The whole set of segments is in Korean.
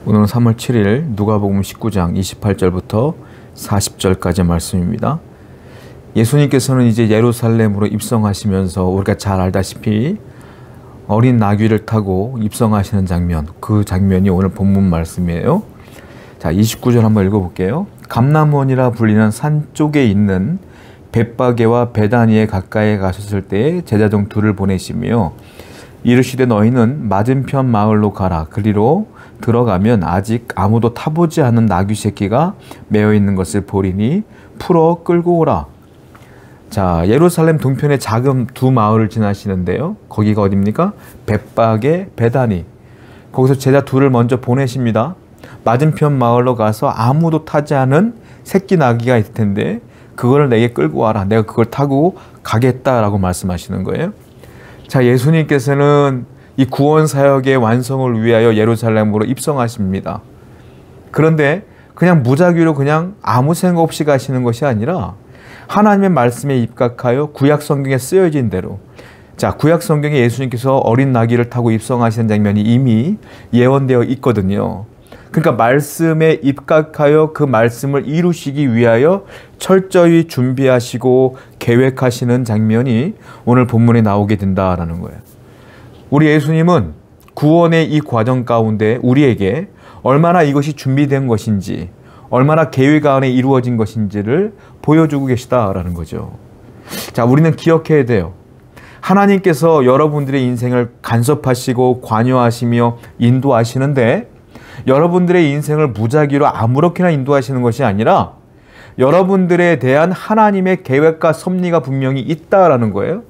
오늘은 3월 7일 누가복음 19장 28절부터 40절까지 말씀입니다. 예수님께서는 이제 예루살렘으로 입성하시면서 우리가 잘 알다시피 어린 나귀를 타고 입성하시는 장면, 그 장면이 오늘 본문 말씀이에요. 자, 29절 한번 읽어볼게요. 감람원이라 불리는 산 쪽에 있는 벳바게와 베다니에 가까이 가셨을 때에 제자 중 둘을 보내시며 이르시되 너희는 맞은편 마을로 가라. 그리로 들어가면 아직 아무도 타보지 않은 나귀 새끼가 매어 있는 것을 보리니 풀어 끌고 오라. 자, 예루살렘 동편의 작은 두 마을을 지나시는데요. 거기가 어디입니까? 벳바게, 베다니. 거기서 제자 둘을 먼저 보내십니다. 맞은편 마을로 가서 아무도 타지 않은 새끼 나귀가 있을 텐데 그거를 내게 끌고 와라. 내가 그걸 타고 가겠다라고 말씀하시는 거예요. 자, 예수님께서는 이 구원 사역의 완성을 위하여 예루살렘으로 입성하십니다. 그런데 그냥 무작위로 그냥 아무 생각 없이 가시는 것이 아니라 하나님의 말씀에 입각하여 구약 성경에 쓰여진 대로, 자, 구약 성경에 예수님께서 어린 나귀를 타고 입성하시는 장면이 이미 예언되어 있거든요. 그러니까 말씀에 입각하여 그 말씀을 이루시기 위하여 철저히 준비하시고 계획하시는 장면이 오늘 본문에 나오게 된다라는 거예요. 우리 예수님은 구원의 이 과정 가운데 우리에게 얼마나 이것이 준비된 것인지, 얼마나 계획 안에 이루어진 것인지를 보여주고 계시다라는 거죠. 자, 우리는 기억해야 돼요. 하나님께서 여러분들의 인생을 간섭하시고 관여하시며 인도하시는데 여러분들의 인생을 무작위로 아무렇게나 인도하시는 것이 아니라 여러분들에 대한 하나님의 계획과 섭리가 분명히 있다라는 거예요.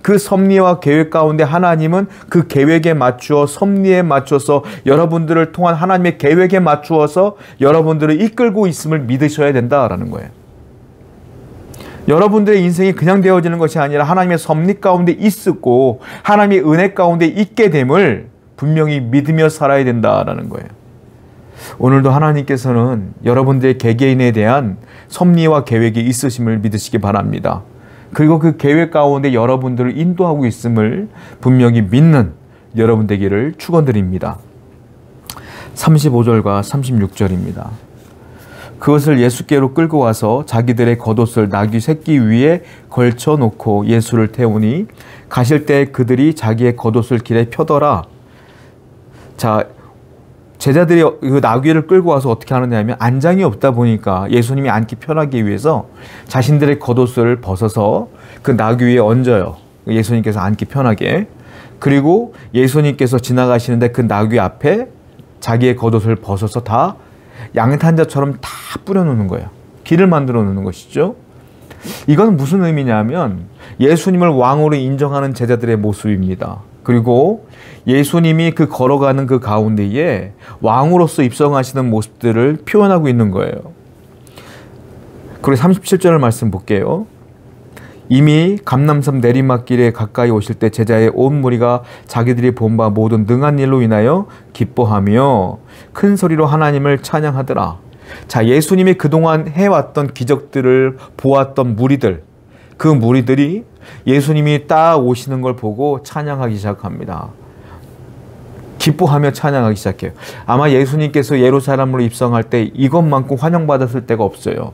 그 섭리와 계획 가운데 하나님은 그 계획에 맞추어 섭리에 맞춰서 여러분들을 통한 하나님의 계획에 맞추어서 여러분들을 이끌고 있음을 믿으셔야 된다라는 거예요. 여러분들의 인생이 그냥 되어지는 것이 아니라 하나님의 섭리 가운데 있었고 하나님의 은혜 가운데 있게 됨을 분명히 믿으며 살아야 된다라는 거예요. 오늘도 하나님께서는 여러분들의 개개인에 대한 섭리와 계획이 있으심을 믿으시기 바랍니다. 그리고 그 계획 가운데 여러분들을 인도하고 있음을 분명히 믿는 여러분 되기를 축원드립니다. 35절과 36절입니다. 그것을 예수께로 끌고 와서 자기들의 겉옷을 나귀 새끼 위에 걸쳐 놓고 예수를 태우니 가실 때 그들이 자기의 겉옷을 길에 펴더라. 자, 제자들이 그 나귀를 끌고 와서 어떻게 하느냐 하면 안장이 없다 보니까 예수님이 앉기 편하기 위해서 자신들의 겉옷을 벗어서 그 나귀 위에 얹어요. 예수님께서 앉기 편하게. 그리고 예수님께서 지나가시는데 그 나귀 앞에 자기의 겉옷을 벗어서 다 양탄자처럼 다 뿌려놓는 거예요. 길을 만들어 놓는 것이죠. 이건 무슨 의미냐면 예수님을 왕으로 인정하는 제자들의 모습입니다. 그리고 예수님이 그 걸어가는 그 가운데에 왕으로서 입성하시는 모습들을 표현하고 있는 거예요. 그리고 37절을 말씀 볼게요. 이미 감람산 내리막길에 가까이 오실 때 제자의 온 무리가 자기들이 본 바 모든 능한 일로 인하여 기뻐하며 큰 소리로 하나님을 찬양하더라. 자, 예수님이 그동안 해왔던 기적들을 보았던 무리들, 그 무리들이 예수님이 딱 오시는 걸 보고 찬양하기 시작합니다. 기뻐하며 찬양하기 시작해요. 아마 예수님께서 예루살렘으로 입성할 때 이것만큼 환영받았을 때가 없어요.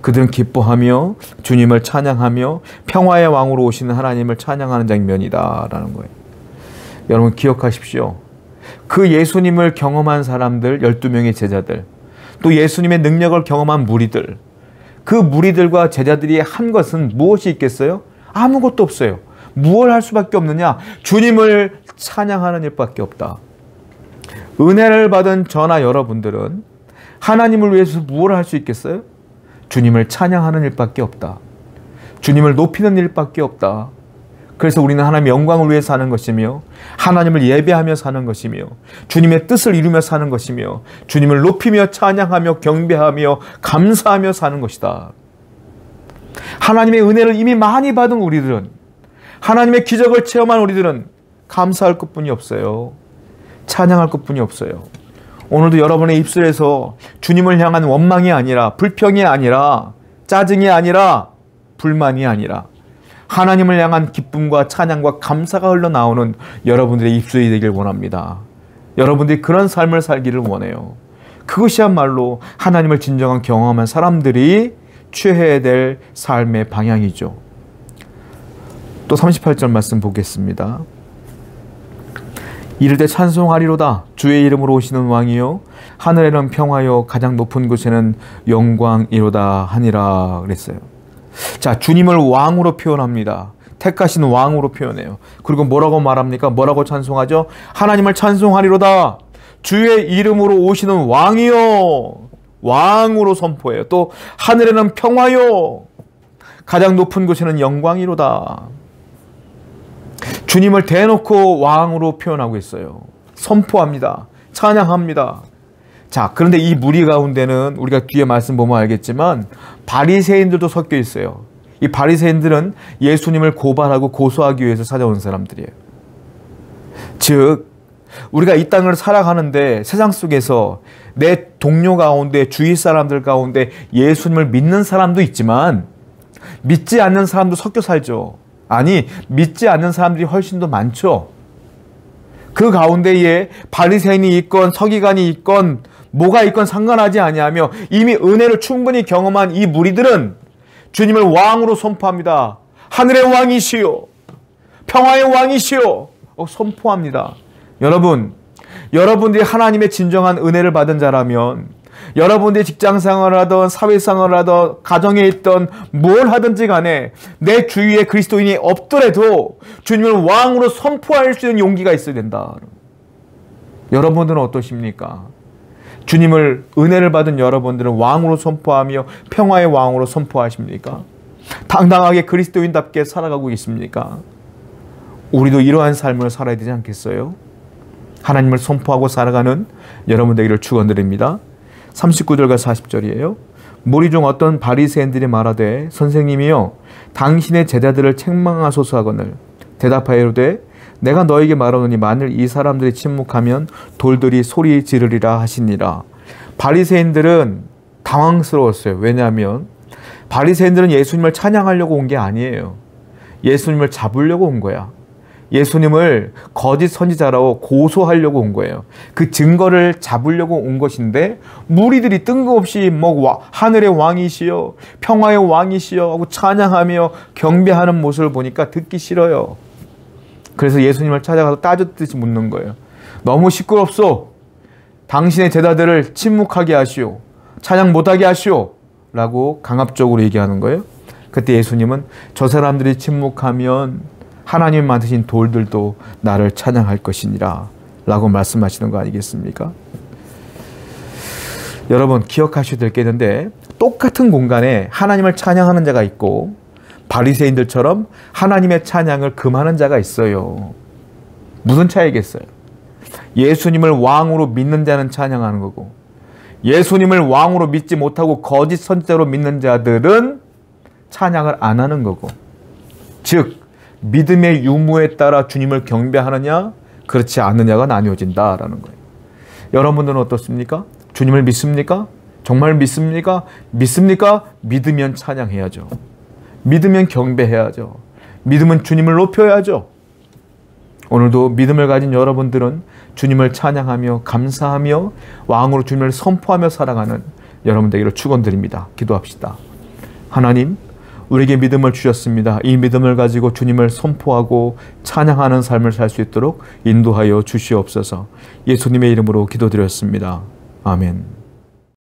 그들은 기뻐하며 주님을 찬양하며 평화의 왕으로 오시는 하나님을 찬양하는 장면이다라는 거예요. 여러분 기억하십시오. 그 예수님을 경험한 사람들 12명의 제자들, 또 예수님의 능력을 경험한 무리들, 그 무리들과 제자들이 한 것은 무엇이 있겠어요? 아무것도 없어요. 무엇을 할 수밖에 없느냐? 주님을 찬양하는 일밖에 없다. 은혜를 받은 저나 여러분들은 하나님을 위해서 무엇을 할 수 있겠어요? 주님을 찬양하는 일밖에 없다. 주님을 높이는 일밖에 없다. 그래서 우리는 하나님의 영광을 위해 사는 것이며 하나님을 예배하며 사는 것이며 주님의 뜻을 이루며 사는 것이며 주님을 높이며 찬양하며 경배하며 감사하며 사는 것이다. 하나님의 은혜를 이미 많이 받은 우리들은, 하나님의 기적을 체험한 우리들은 감사할 것뿐이 없어요. 찬양할 것뿐이 없어요. 오늘도 여러분의 입술에서 주님을 향한 원망이 아니라, 불평이 아니라, 짜증이 아니라, 불만이 아니라 하나님을 향한 기쁨과 찬양과 감사가 흘러나오는 여러분들의 입술이 되길 원합니다. 여러분들이 그런 삶을 살기를 원해요. 그것이야말로 하나님을 진정한 경험한 사람들이 취해야 될 삶의 방향이죠. 또 38절 말씀 보겠습니다. 이르되 찬송하리로다 주의 이름으로 오시는 왕이요 하늘에는 평화요 가장 높은 곳에는 영광이로다 하니라 그랬어요. 자, 주님을 왕으로 표현합니다. 택하신 왕으로 표현해요. 그리고 뭐라고 말합니까? 뭐라고 찬송하죠? 하나님을 찬송하리로다 주의 이름으로 오시는 왕이요, 왕으로 선포해요. 또 하늘에는 평화요 가장 높은 곳에는 영광이로다. 주님을 대놓고 왕으로 표현하고 있어요. 선포합니다. 찬양합니다. 자, 그런데 이 무리 가운데는 우리가 뒤에 말씀 보면 알겠지만 바리새인들도 섞여 있어요. 이 바리새인들은 예수님을 고발하고 고소하기 위해서 찾아온 사람들이에요. 즉 우리가 이 땅을 살아가는데 세상 속에서 내 동료 가운데 주위 사람들 가운데 예수님을 믿는 사람도 있지만 믿지 않는 사람도 섞여 살죠. 아니, 믿지 않는 사람들이 훨씬 더 많죠. 그 가운데에 바리새인이 있건 서기관이 있건 뭐가 있건 상관하지 아니하며 이미 은혜를 충분히 경험한 이 무리들은 주님을 왕으로 선포합니다. 하늘의 왕이시오, 평화의 왕이시오 선포합니다. 여러분, 여러분들이 하나님의 진정한 은혜를 받은 자라면 여러분들이 직장생활을 하던 사회생활을 하던 가정에 있던 뭘 하든지 간에 내 주위에 그리스도인이 없더라도 주님을 왕으로 선포할 수 있는 용기가 있어야 된다. 여러분들은 어떠십니까? 주님을 은혜를 받은 여러분들은 왕으로 선포하며 평화의 왕으로 선포하십니까? 당당하게 그리스도인답게 살아가고 있습니까? 우리도 이러한 삶을 살아야 되지 않겠어요? 하나님을 선포하고 살아가는 여러분 되기를 축원드립니다. 39절과 40절이에요. 무리 중 어떤 바리새인들이 말하되 선생님이여 당신의 제자들을 책망하소서 하거늘 대답하여되 내가 너에게 말하노니 만일 이 사람들이 침묵하면 돌들이 소리 지르리라 하시니라. 바리새인들은 당황스러웠어요. 왜냐하면 바리새인들은 예수님을 찬양하려고 온 게 아니에요. 예수님을 잡으려고 온 거야. 예수님을 거짓 선지자라고 고소하려고 온 거예요. 그 증거를 잡으려고 온 것인데 무리들이 뜬금없이 뭐 하늘의 왕이시여 평화의 왕이시여 하고 찬양하며 경배하는 모습을 보니까 듣기 싫어요. 그래서 예수님을 찾아가서 따졌듯이 묻는 거예요. 너무 시끄럽소. 당신의 제자들을 침묵하게 하시오. 찬양 못하게 하시오. 라고 강압적으로 얘기하는 거예요. 그때 예수님은 저 사람들이 침묵하면 하나님 만드신 돌들도 나를 찬양할 것이니라 라고 말씀하시는 거 아니겠습니까? 여러분 기억하셔야 될 게 있는데 똑같은 공간에 하나님을 찬양하는 자가 있고 바리새인들처럼 하나님의 찬양을 금하는 자가 있어요. 무슨 차이겠어요? 예수님을 왕으로 믿는 자는 찬양하는 거고 예수님을 왕으로 믿지 못하고 거짓 선지자로 믿는 자들은 찬양을 안 하는 거고, 즉 믿음의 유무에 따라 주님을 경배하느냐 그렇지 않느냐가 나뉘어진다라는 거예요. 여러분들은 어떻습니까? 주님을 믿습니까? 정말 믿습니까? 믿습니까? 믿으면 찬양해야죠. 믿으면 경배해야죠. 믿으면 주님을 높여야죠. 오늘도 믿음을 가진 여러분들은 주님을 찬양하며 감사하며 왕으로 주님을 선포하며 살아가는 여러분 되기를 축원드립니다. 기도합시다. 하나님, 우리에게 믿음을 주셨습니다. 이 믿음을 가지고 주님을 선포하고 찬양하는 삶을 살 수 있도록 인도하여 주시옵소서. 예수님의 이름으로 기도드렸습니다. 아멘.